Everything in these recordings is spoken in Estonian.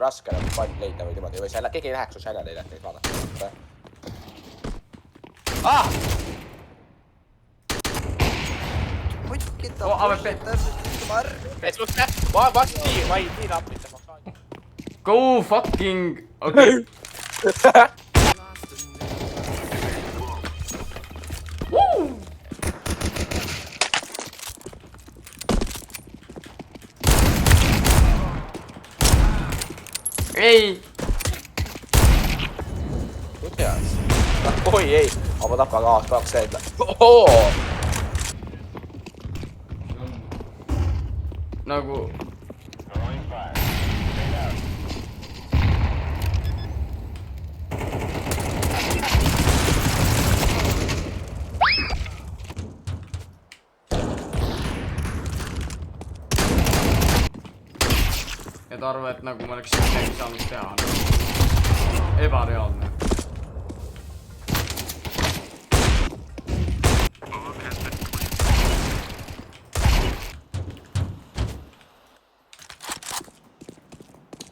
raske palju leida või niimoodi, või keegi ei läheks su channel'i läht neid vaadata. Mutkita AWP. Et sul ma ei tii napita. Go fucking... okei. Ei! Kuidas? Oi ei, aga ma tapkan kaks leedla. Ohoo! Nagu... ja ta arvab, et nagu ma oleks midagi saanud teha. Ebareaalne.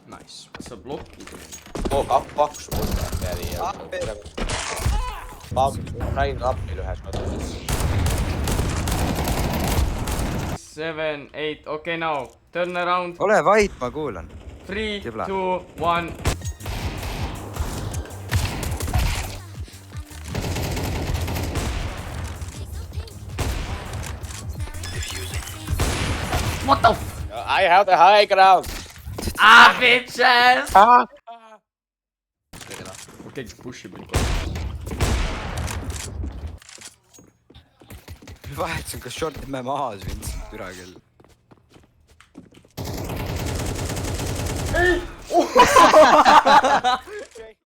Nice. Sa blokid neid. Kaks multa peali ja... Rain appil ühes mõttes. 7, 8, okei now. Turn around. Ole vait, ma kuulan. 3, Tibla. 2, 1. What the f... I have the high ground. Bitches! Keegi pushib mind. Vahetasin, kas short me mahas vind türa küll.